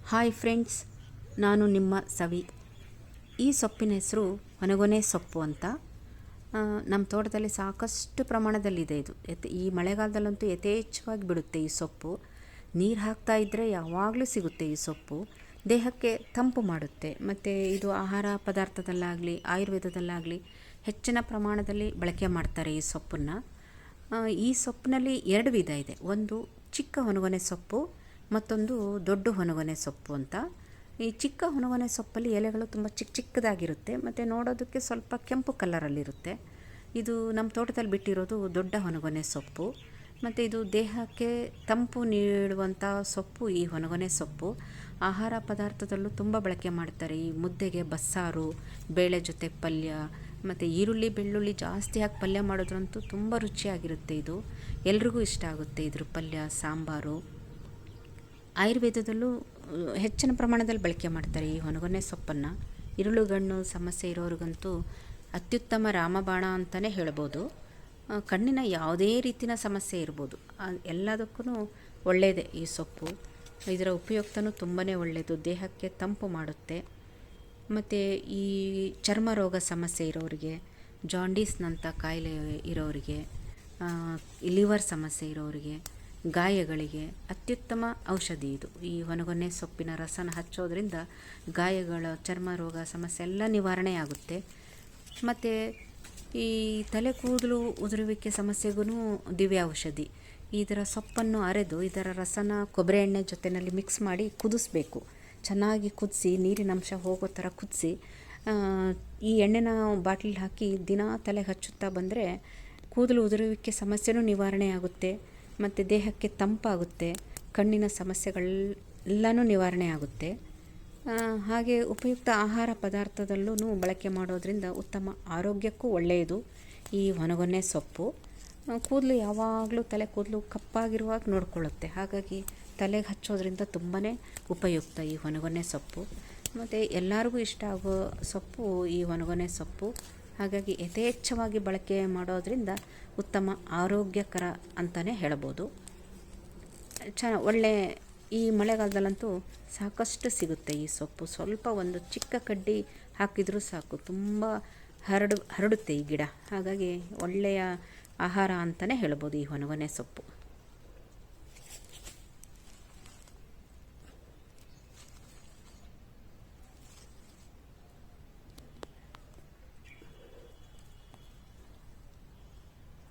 Hi friends, ನಾನು ನಿಮ್ಮ ಸವಿ. ಈ ಸೊಪ್ಪಿನ ಹೆಸರು ಹೊನಗೊನೆ ಸೊಪ್ಪು ಅಂತ. ನಮ್ಮ ತೋಟದಲ್ಲಿ ಸಾಕಷ್ಟು ಪ್ರಮಾಣದಲ್ಲಿದೆ ಇದು. ಈ ಮಳೆಗಾಲದಲ್ಲಂತೂ ಯಥೇಚ್ಛವಾಗಿ ಬಿಡುತ್ತೆ ಈ ಸೊಪ್ಪು. ನೀರು ಹಾಕ್ತಾ ಇದ್ದರೆ ಯಾವಾಗಲೂ ಸಿಗುತ್ತೆ ಈ ಸೊಪ್ಪು. ದೇಹಕ್ಕೆ ತಂಪು ಮಾಡುತ್ತೆ ಮತ್ತು ಇದು ಆಹಾರ ಪದಾರ್ಥದಲ್ಲಾಗಲಿ ಆಯುರ್ವೇದದಲ್ಲಾಗಲಿ ಹೆಚ್ಚಿನ ಪ್ರಮಾಣದಲ್ಲಿ ಬಳಕೆ ಮಾಡ್ತಾರೆ ಈ ಸೊಪ್ಪನ್ನು. ಈ ಸೊಪ್ಪಿನಲ್ಲಿ ಎರಡು ವಿಧ ಇದೆ. ಒಂದು ಚಿಕ್ಕ ಹೊನಗೊನೆ ಸೊಪ್ಪು, ಮತ್ತೊಂದು ದೊಡ್ಡ ಹೊನಗೊನೆ ಸೊಪ್ಪು ಅಂತ. ಈ ಚಿಕ್ಕ ಹೊನಗೊನೆ ಸೊಪ್ಪಲ್ಲಿ ಎಲೆಗಳು ತುಂಬ ಚಿಕ್ಕದಾಗಿರುತ್ತೆ ಮತ್ತು ನೋಡೋದಕ್ಕೆ ಸ್ವಲ್ಪ ಕೆಂಪು ಕಲರಲ್ಲಿರುತ್ತೆ. ಇದು ನಮ್ಮ ತೋಟದಲ್ಲಿ ಬಿಟ್ಟಿರೋದು ದೊಡ್ಡ ಹೊನಗೊನೆ ಸೊಪ್ಪು. ಮತ್ತು ಇದು ದೇಹಕ್ಕೆ ತಂಪು ನೀಡುವಂಥ ಸೊಪ್ಪು ಈ ಹೊನಗೊನೆ ಸೊಪ್ಪು. ಆಹಾರ ಪದಾರ್ಥದಲ್ಲೂ ತುಂಬ ಬಳಕೆ ಮಾಡ್ತಾರೆ. ಈ ಮುದ್ದೆಗೆ ಬಸ್ಸಾರು, ಬೇಳೆ ಜೊತೆ ಪಲ್ಯ ಮತ್ತು ಈರುಳ್ಳಿ ಬೆಳ್ಳುಳ್ಳಿ ಜಾಸ್ತಿ ಹಾಕಿ ಪಲ್ಯ ಮಾಡೋದ್ರಂತೂ ತುಂಬ ರುಚಿಯಾಗಿರುತ್ತೆ. ಇದು ಎಲ್ರಿಗೂ ಇಷ್ಟ ಆಗುತ್ತೆ ಇದ್ರ ಪಲ್ಯ, ಸಾಂಬಾರು. ಆಯುರ್ವೇದದಲ್ಲೂ ಹೆಚ್ಚಿನ ಪ್ರಮಾಣದಲ್ಲಿ ಬಳಕೆ ಮಾಡ್ತಾರೆ ಈ ಹೊನಗೊನೆ ಸೊಪ್ಪನ್ನು. ಇರುಳುಗಣ್ಣು ಸಮಸ್ಯೆ ಇರೋರಿಗಂತೂ ಅತ್ಯುತ್ತಮ ರಾಮಬಾಣ ಅಂತಲೇ ಹೇಳ್ಬೋದು. ಕಣ್ಣಿನ ಯಾವುದೇ ರೀತಿಯ ಸಮಸ್ಯೆ ಇರ್ಬೋದು, ಎಲ್ಲದಕ್ಕೂ ಒಳ್ಳೆಯದೇ ಈ ಸೊಪ್ಪು. ಇದರ ಉಪಯುಕ್ತನೂ ತುಂಬಾ ಒಳ್ಳೆಯದು, ದೇಹಕ್ಕೆ ತಂಪು ಮಾಡುತ್ತೆ. ಮತ್ತು ಈ ಚರ್ಮ ರೋಗ ಸಮಸ್ಯೆ ಇರೋರಿಗೆ, ಜಾಂಡೀಸ್ನಂಥ ಕಾಯಿಲೆ ಇರೋರಿಗೆ, ಲಿವರ್ ಸಮಸ್ಯೆ ಇರೋರಿಗೆ, ಗಾಯಗಳಿಗೆ ಅತ್ಯುತ್ತಮ ಔಷಧಿ ಇದು. ಈ ಹೊನಗೊನೆ ಸೊಪ್ಪಿನ ರಸನ ಹಚ್ಚೋದ್ರಿಂದ ಗಾಯಗಳ, ಚರ್ಮ ರೋಗ ಸಮಸ್ಯೆ ಎಲ್ಲ ನಿವಾರಣೆ ಆಗುತ್ತೆ. ಮತ್ತು ಈ ತಲೆ ಕೂದಲು ಉದುರುವಿಕೆ ಸಮಸ್ಯೆಗೂ ದಿವ್ಯ ಔಷಧಿ. ಇದರ ಸೊಪ್ಪನ್ನು ಅರೆದು ಇದರ ರಸನ ಕೊಬ್ಬರಿ ಎಣ್ಣೆ ಜೊತೆಯಲ್ಲಿ ಮಿಕ್ಸ್ ಮಾಡಿ ಕುದಿಸ್ಬೇಕು. ಚೆನ್ನಾಗಿ ಕುದಿಸಿ, ನೀರಿನ ಅಂಶ ಹೋಗೋ ಥರ ಕುದಿಸಿ, ಈ ಎಣ್ಣೆನ ಬಾಟ್ಲಿಗೆ ಹಾಕಿ ದಿನ ತಲೆಗೆ ಹಚ್ಚುತ್ತಾ ಬಂದರೆ ಕೂದಲು ಉದುರುವಿಕೆ ಸಮಸ್ಯೆನೂ ನಿವಾರಣೆ ಆಗುತ್ತೆ ಮತ್ತು ದೇಹಕ್ಕೆ ತಂಪಾಗುತ್ತೆ. ಕಣ್ಣಿನ ಸಮಸ್ಯೆಗಳೆಲ್ಲನೂ ನಿವಾರಣೆ ಆಗುತ್ತೆ. ಹಾಗೆ ಉಪಯುಕ್ತ ಆಹಾರ ಪದಾರ್ಥದಲ್ಲೂ ಬಳಕೆ ಮಾಡೋದ್ರಿಂದ ಉತ್ತಮ ಆರೋಗ್ಯಕ್ಕೂ ಒಳ್ಳೆಯದು ಈ ಹೊನಗೊನೆ ಸೊಪ್ಪು. ಕೂದಲು ಯಾವಾಗಲೂ ತಲೆ ಕೂದಲು ಕಪ್ಪಾಗಿರುವಾಗ ನೋಡಿಕೊಳ್ಳುತ್ತೆ. ಹಾಗಾಗಿ ತಲೆಗೆ ಹಚ್ಚೋದ್ರಿಂದ ತುಂಬಾ ಉಪಯುಕ್ತ ಈ ಹೊನಗೊನೆ ಸೊಪ್ಪು. ಮತ್ತು ಎಲ್ಲರಿಗೂ ಇಷ್ಟ ಆಗೋ ಸೊಪ್ಪು ಈ ಹೊನಗೊನೆ ಸೊಪ್ಪು. ಹಾಗಾಗಿ ಯಥೇಚ್ಛವಾಗಿ ಬಳಕೆ ಮಾಡೋದ್ರಿಂದ ಉತ್ತಮ ಆರೋಗ್ಯಕರ ಅಂತಲೇ ಹೇಳ್ಬೋದು. ಒಳ್ಳೆ ಈ ಮಳೆಗಾಲದಲ್ಲಂತೂ ಸಾಕಷ್ಟು ಸಿಗುತ್ತೆ ಈ ಸೊಪ್ಪು. ಸ್ವಲ್ಪ ಒಂದು ಚಿಕ್ಕ ಕಡ್ಡಿ ಹಾಕಿದರೂ ಸಾಕು, ತುಂಬ ಹರಡುತ್ತೆ ಈ ಗಿಡ. ಹಾಗಾಗಿ ಒಳ್ಳೆಯ ಆಹಾರ ಅಂತಲೇ ಹೇಳ್ಬೋದು ಈ ಹೊನಗೊನೆ ಸೊಪ್ಪು.